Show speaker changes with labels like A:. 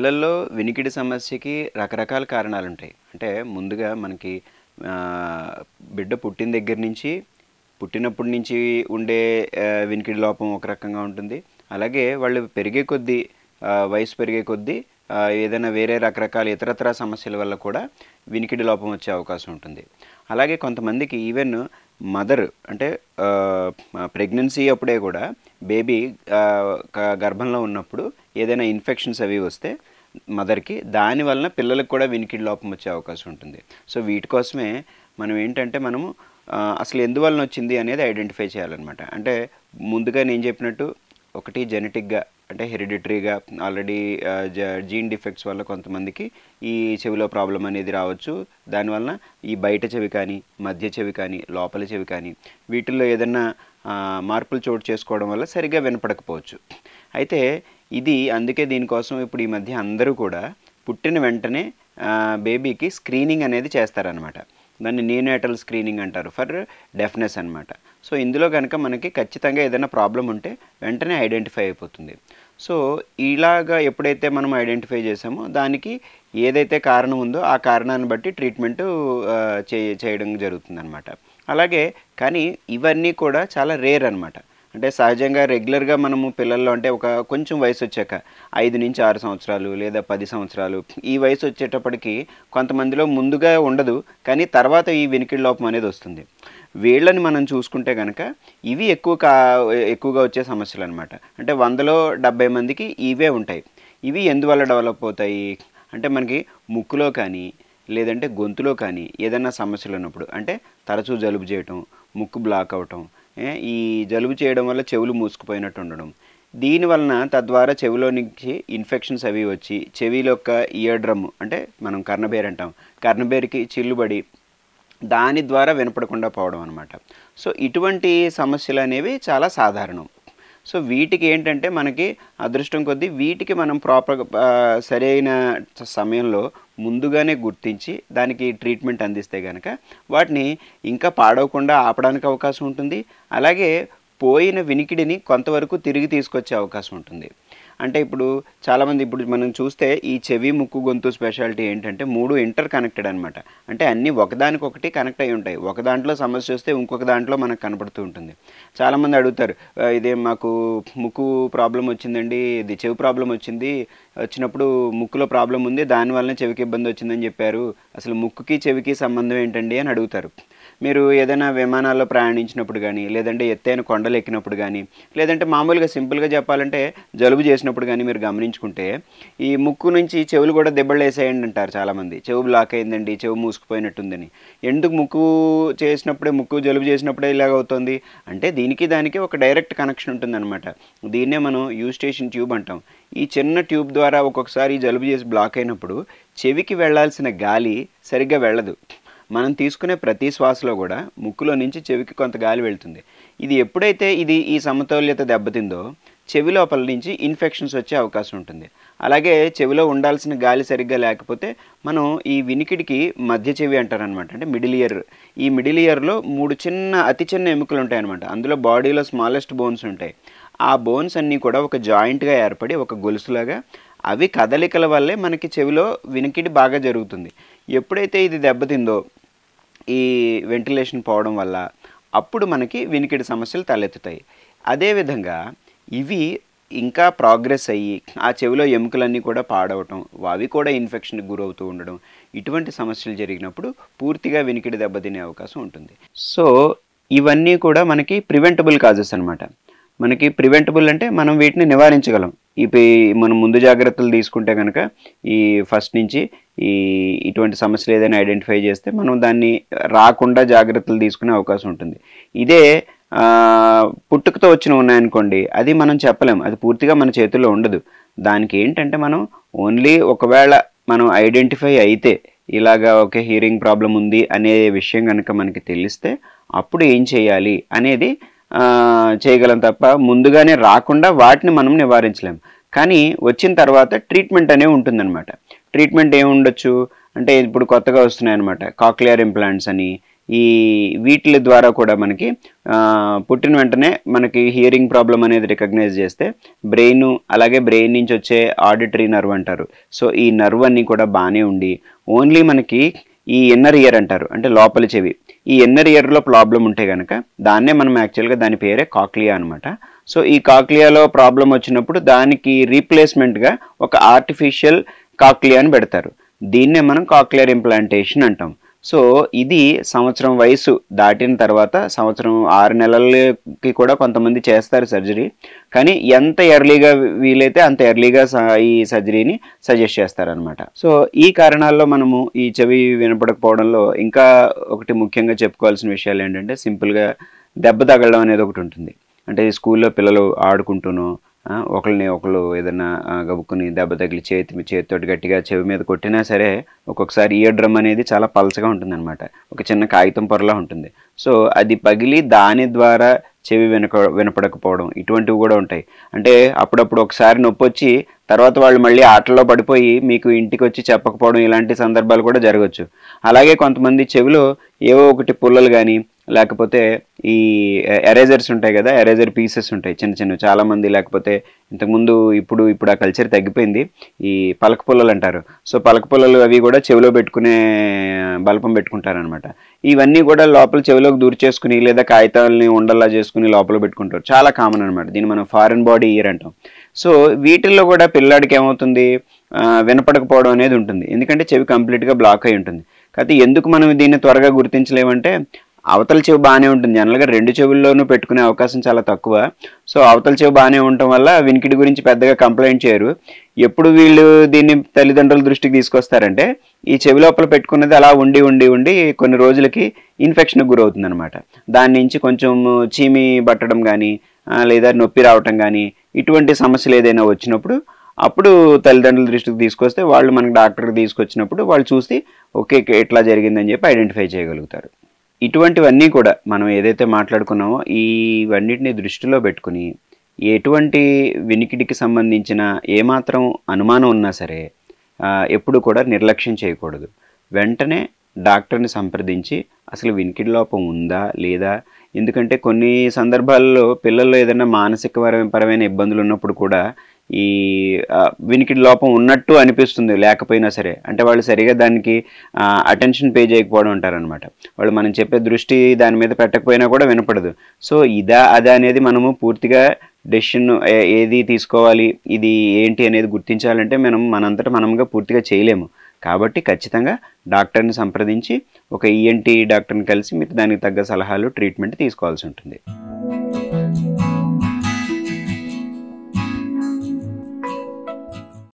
A: పిల్లల్లో వినికిడి సమస్యకి రకరకాల కారణాలుంటాయి. అంటే ముందుగా మనకి బిడ్డ పుట్టిన దగ్గర నుంచి, పుట్టినప్పటి నుంచి ఉండే వినికిడి లోపం ఒక రకంగా ఉంటుంది. అలాగే వాళ్ళు పెరిగే కొద్దీ వయసు పెరిగే కొద్దీ ఏదైనా వేరే రకరకాల ఇతరత్రా సమస్యల వల్ల కూడా వినికిడి లోపం వచ్చే అవకాశం ఉంటుంది. అలాగే కొంతమందికి ఈవెన్ మదర్ అంటే ప్రెగ్నెన్సీ అప్పుడే కూడా బేబీ గర్భంలో ఉన్నప్పుడు ఏదైనా ఇన్ఫెక్షన్స్ అవి వస్తే మదర్కి దాని వలన పిల్లలకు కూడా వినికిడి లోపం వచ్చే అవకాశం ఉంటుంది. సో వీటి కోసమే మనం ఏంటంటే మనము అసలు ఎందువలన వచ్చింది అనేది ఐడెంటిఫై చేయాలన్నమాట. అంటే ముందుగా నేను చెప్పినట్టు ఒకటి జెనెటిక్గా అంటే హెరిడిటరీగా ఆల్రెడీ జీన్ డిఫెక్ట్స్ వల్ల కొంతమందికి ఈ చెవిలో ప్రాబ్లం అనేది రావచ్చు. దానివల్ల ఈ బయట చెవి కానీ, మధ్య చెవి కానీ, లోపల చెవి కానీ వీటిల్లో ఏదన్నా మార్పులు చోటు చేసుకోవడం వల్ల సరిగ్గా వినపడకపోవచ్చు. అయితే ఇది అందుకే దీనికోసం ఇప్పుడు ఈ మధ్య అందరూ కూడా పుట్టిన వెంటనే బేబీకి స్క్రీనింగ్ అనేది చేస్తారనమాట. దాన్ని నియోనేటల్ స్క్రీనింగ్ అంటారు ఫర్ డెఫ్నెస్ అనమాట. సో ఇందులో కనుక మనకి ఖచ్చితంగా ఏదైనా ప్రాబ్లం ఉంటే వెంటనే ఐడెంటిఫై అయిపోతుంది. సో ఇలాగా ఎప్పుడైతే మనం ఐడెంటిఫై చేసామో దానికి ఏదైతే కారణం ఉందో ఆ కారణాన్ని బట్టి ట్రీట్మెంటు చేయడం జరుగుతుందన్నమాట. అలాగే కానీ ఇవన్నీ కూడా చాలా రేర్ అనమాట. అంటే సహజంగా రెగ్యులర్గా మనము పిల్లల్లో అంటే ఒక కొంచెం వయసు వచ్చాక 5 నుంచి 6 సంవత్సరాలు లేదా 10 సంవత్సరాలు ఈ వయసు వచ్చేటప్పటికి కొంతమందిలో ముందుగా ఉండదు, కానీ తర్వాత ఈ వినికిడి లోపం అనేది వస్తుంది. వీళ్ళని మనం చూసుకుంటే కనుక ఇవి ఎక్కువగా వచ్చే సమస్యలు అనమాట. అంటే 100లో 70 మందికి ఇవే ఉంటాయి. ఇవి ఎందువల్ల డెవలప్ అవుతాయి అంటే మనకి ముక్కులో కానీ లేదంటే గొంతులో కానీ ఏదైనా సమస్యలు ఉన్నప్పుడు, అంటే తరచూ జలుబు చేయటం, ముక్కు బ్లాక్ అవటం, ఈ జలుబు చేయడం వల్ల చెవులు మూసుకుపోయినట్టు ఉండడం, దీనివలన తద్వారా చెవిలో నుంచి ఇన్ఫెక్షన్స్ అవి వచ్చి చెవిలో యొక్క ఇయర్ డ్రమ్ అంటే మనం కర్ణబేర్ అంటాం, కర్ణబేర్కి చిల్లుబడి దాని ద్వారా వినపడకుండా పోవడం అనమాట. సో ఇటువంటి సమస్యలు అనేవి చాలా సాధారణం. సో వీటికి ఏంటంటే మనకి అదృష్టం కొద్దీ వీటికి మనం ప్రాపర్గా సరైన సమయంలో ముందుగానే గుర్తించి దానికి ట్రీట్మెంట్ అందిస్తే కనుక వాటిని ఇంకా పాడవకుండా ఆపడానికి అవకాశం ఉంటుంది. అలాగే పోయిన వినికిడిని కొంతవరకు తిరిగి తీసుకొచ్చే అవకాశం ఉంటుంది. అంటే ఇప్పుడు చాలామంది ఇప్పుడు మనం చూస్తే ఈ చెవి, ముక్కు, గొంతు స్పెషాలిటీ ఏంటంటే 3 ఇంటర్ కనెక్టెడ్ అనమాట. అంటే అన్నీ ఒకదానికొకటి కనెక్ట్ అయి ఉంటాయి. ఒక దాంట్లో సమస్య వస్తే ఇంకొక దాంట్లో మనకు కనపడుతూ ఉంటుంది. చాలామంది అడుగుతారు, ఇదే మాకు ముక్కు ప్రాబ్లం వచ్చిందండి, ఇది చెవి ప్రాబ్లం వచ్చినప్పుడు ముక్కులో ప్రాబ్లం ఉంది, దానివల్లనే చెవికి ఇబ్బంది వచ్చిందని చెప్పారు, అసలు ముక్కుకి చెవికి సంబంధం ఏంటండి అని అడుగుతారు. మీరు ఏదైనా విమానాల్లో ప్రయాణించినప్పుడు కానీ, లేదంటే ఎత్తైన కొండలు ఎక్కినప్పుడు కానీ, లేదంటే మామూలుగా సింపుల్గా చెప్పాలంటే జలుబు చేసినప్పుడు కానీ మీరు గమనించుకుంటే ఈ ముక్కు నుంచి చెవులు కూడా దెబ్బలు వేసేయండి అంటారు చాలామంది. చెవు బ్లాక్ అయిందండి, చెవు మూసుకుపోయినట్టుందని. ఎందుకు ముక్కు జలుబు చేసినప్పుడే ఇలాగ అవుతుంది అంటే దీనికి దానికి ఒక డైరెక్ట్ కనెక్షన్ ఉంటుందన్నమాట. దీన్నే మనం యూస్టేషన్ ట్యూబ్ అంటాం. ఈ చిన్న ట్యూబ్ ద్వారా ఒక్కొక్కసారి జలుబు చేసి బ్లాక్ అయినప్పుడు చెవికి వెళ్లాల్సిన గాలి సరిగ్గా వెళ్ళదు. మనం తీసుకునే ప్రతి శ్వాసలో కూడా ముక్కులో నుంచి చెవికి కొంత గాలి వెళ్తుంది. ఇది ఎప్పుడైతే ఈ సమతౌల్యత దెబ్బతిందో చెవి లోపల నుంచి ఇన్ఫెక్షన్స్ వచ్చే అవకాశం ఉంటుంది. అలాగే చెవిలో ఉండాల్సిన గాలి సరిగ్గా లేకపోతే మనం ఈ వినికిడికి మధ్య చెవి అంటారనమాట, అంటే మిడిల్ ఇయర్. ఈ మిడిల్ ఇయర్లో 3 అతి చిన్న ఎముకలు ఉంటాయన్నమాట. అందులో బాడీలో స్మాలెస్ట్ బోన్స్ ఉంటాయి. ఆ బోన్స్ అన్నీ కూడా ఒక జాయింట్గా ఏర్పడి ఒక గొలుసులాగా అవి కదలికల వల్లే మనకి చెవిలో వినికిడి బాగా జరుగుతుంది. ఎప్పుడైతే ఇది దెబ్బతిందో ఈ వెంటిలేషన్ పోవడం వల్ల అప్పుడు మనకి వినికిడి సమస్యలు తలెత్తుతాయి. అదేవిధంగా ఇవి ఇంకా ప్రోగ్రెస్ అయ్యి ఆ చెవిలో ఎముకలన్నీ కూడా పాడవటం, అవి కూడా ఇన్ఫెక్షన్కి గురవుతూ ఉండడం, ఇటువంటి సమస్యలు జరిగినప్పుడు పూర్తిగా వినికిడి దెబ్బతినే అవకాశం ఉంటుంది. సో ఇవన్నీ కూడా మనకి ప్రివెంటబుల్ కాజెస్ అనమాట. మనకి ప్రివెంటబుల్ అంటే మనం వీటిని నివారించగలం. మనం ముందు జాగ్రత్తలు తీసుకుంటే కనుక ఈ ఫస్ట్ నుంచి ఇటువంటి సమస్యలు ఏదైనా ఐడెంటిఫై చేస్తే మనం దాన్ని రాకుండా జాగ్రత్తలు తీసుకునే అవకాశం ఉంటుంది. ఇదే పుట్టుకతో ఉన్నాయనుకోండి, అది మనం చెప్పలేం, అది పూర్తిగా మన చేతుల్లో ఉండదు. దానికి ఏంటంటే మనం ఓన్లీ ఒకవేళ మనం ఐడెంటిఫై అయితే ఇలాగా ఒక హియరింగ్ ప్రాబ్లం ఉంది అనే విషయం కనుక మనకి తెలిస్తే అప్పుడు ఏం చేయాలి అనేది చేయగలం తప్ప ముందుగానే రాకుండా వాటిని మనం నివారించలేం. కానీ వచ్చిన తర్వాత ట్రీట్మెంట్ అనేవి ఉంటుందన్నమాట. ట్రీట్మెంట్ ఏమి ఉండొచ్చు అంటే ఇప్పుడు కొత్తగా వస్తున్నాయి అనమాట, కాక్లియర్ ఇంప్లాంట్స్ అని, ఈ వీటి ద్వారా కూడా మనకి పుట్టిన వెంటనే మనకి హియరింగ్ ప్రాబ్లం అనేది రికగ్నైజ్ చేస్తే బ్రెయిన్, అలాగే బ్రెయిన్ నుంచి వచ్చే ఆడిటరీ నర్వ్ అంటారు. సో ఈ నర్వ్ అన్నీ కూడా బాగానే ఉండి ఓన్లీ మనకి ఈ ఇన్నర్ ఇయర్ అంటారు, అంటే లోపలి చెవి, ఈ ఇన్నర్ ఇయర్లో ప్రాబ్లం ఉంటే కనుక దాన్నే మనం యాక్చువల్గా దాని పేరే కాక్లియా అనమాట. సో ఈ కాక్లియాలో ప్రాబ్లం వచ్చినప్పుడు దానికి రీప్లేస్మెంట్గా ఒక ఆర్టిఫిషియల్ కాక్లియాని పెడతారు. దీన్నే మనం కాక్లియర్ ఇంప్లాంటేషన్ అంటాం. సో ఇది సంవత్సరం వయసు దాటిన తర్వాత, సంవత్సరం 6 నెలలకి కూడా కొంతమంది చేస్తారు సర్జరీ. కానీ ఎంత ఎర్లీగా వీలైతే అంత ఎర్లీగా ఈ సర్జరీని సజెస్ట్ చేస్తారనమాట. సో ఈ కారణాల్లో మనము ఈ చెవి వినపడకపోవడంలో ఇంకా ఒకటి ముఖ్యంగా చెప్పుకోవాల్సిన విషయాలు ఏంటంటే, సింపుల్గా దెబ్బ తగలడం అనేది ఒకటి ఉంటుంది. అంటే స్కూల్లో పిల్లలు ఆడుకుంటూనో ఒకరిని ఒకరు ఏదైనా గబుక్కుని దెబ్బ తగిలి చేతితోటి గట్టిగా చెవి మీద కొట్టినా సరే ఒక్కొక్కసారి ఇయర్ డ్రమ్ అనేది చాలా పల్చగా ఉంటుంది అనమాట, ఒక చిన్న కాగితం పొరలా ఉంటుంది. సో అది పగిలి దాని ద్వారా చెవి వినపడకపోవడం ఇటువంటివి కూడా ఉంటాయి. అంటే అప్పుడప్పుడు ఒకసారి నొప్పి వచ్చి తర్వాత వాళ్ళు మళ్ళీ ఆటల్లో పడిపోయి మీకు ఇంటికి వచ్చి చెప్పకపోవడం, ఇలాంటి సందర్భాలు కూడా జరగవచ్చు. అలాగే కొంతమంది చెవిలో ఏవో ఒకటి పుల్లలు కానీ లేకపోతే ఈ ఎరేజర్స్ ఉంటాయి కదా, ఎరేజర్ పీసెస్ ఉంటాయి చిన్న చిన్నవి చాలామంది, లేకపోతే ఇంతకుముందు ఇప్పుడు ఆ కల్చర్ తగ్గిపోయింది, ఈ పలక పుల్లలు అంటారు. సో పలక పుల్లలు అవి కూడా చెవిలో పెట్టుకునే బల్పం పెట్టుకుంటారనమాట. ఇవన్నీ కూడా లోపల చెవిలోకి దూరి చేసుకుని లేదా కాగితాలని ఉండల్లా చేసుకుని లోపల పెట్టుకుంటారు, చాలా కామన్ అనమాట. దీన్ని మనం ఫారెన్ బాడీ ఇయర్ అంటాం. సో వీటిల్లో కూడా పిల్లాడికి ఏమవుతుంది, వినపడకపోవడం అనేది ఉంటుంది, ఎందుకంటే చెవి కంప్లీట్గా బ్లాక్ అయి ఉంటుంది. కాకపోతే ఎందుకు మనం దీన్ని త్వరగా గుర్తించలేమంటే, అవతల చెవి బాగానే ఉంటుంది, జనరల్గా 2 చెవుల్లోనూ పెట్టుకునే అవకాశం చాలా తక్కువ. సో అవతల చెవి బాగానే ఉండటం వల్ల వినికిడి గురించి పెద్దగా కంప్లైంట్ చేయరు. ఎప్పుడు వీళ్ళు దీన్ని తల్లిదండ్రుల దృష్టికి తీసుకొస్తారంటే, ఈ చెవి లోపల పెట్టుకున్నది అలా ఉండి కొన్ని రోజులకి ఇన్ఫెక్షన్కి గురవుతుంది అనమాట. దాని నుంచి కొంచెం చీమి పట్టడం కానీ లేదా నొప్పి రావటం కానీ ఇటువంటి సమస్యలు ఏదైనా వచ్చినప్పుడు అప్పుడు తల్లిదండ్రుల దృష్టికి తీసుకొస్తే వాళ్ళు మనకి డాక్టర్కి తీసుకొచ్చినప్పుడు వాళ్ళు చూసి ఓకే ఇట్లా జరిగిందని చెప్పి ఐడెంటిఫై చేయగలుగుతారు. ఇటువంటివన్నీ కూడా మనం ఏదైతే మాట్లాడుకున్నామో ఇవన్నిటిని దృష్టిలో పెట్టుకుని ఎటువంటి వినికిడికి సంబంధించిన ఏమాత్రం అనుమానం ఉన్నా సరే ఎప్పుడు కూడా నిర్లక్ష్యం చేయకూడదు. వెంటనే డాక్టర్ని సంప్రదించి అసలు వినికిడి లోపం ఉందా లేదా, ఎందుకంటే కొన్ని సందర్భాల్లో పిల్లల్లో ఏదైనా మానసికపరమైన ఇబ్బందులు ఉన్నప్పుడు కూడా ఈ వినికిడి లోపం ఉన్నట్టు అనిపిస్తుంది లేకపోయినా సరే, అంటే వాళ్ళు సరిగా దానికి అటెన్షన్ పే చేయకపోవడం అంటారనమాట. వాళ్ళు మనం చెప్పే దృష్టి దాని మీద పెట్టకపోయినా కూడా వినపడదు. సో అదా అనేది మనము పూర్తిగా డెసిషన్ ఏది తీసుకోవాలి, ఇది ఏంటి అనేది గుర్తించాలంటే మనంతటా మనముగా పూర్తిగా చేయలేము. కాబట్టి ఖచ్చితంగా డాక్టర్ని సంప్రదించి ఒక ఈఎన్టీ డాక్టర్ని కలిసి మీరు దానికి తగ్గ సలహాలు ట్రీట్మెంట్ తీసుకోవాల్సి ఉంటుంది.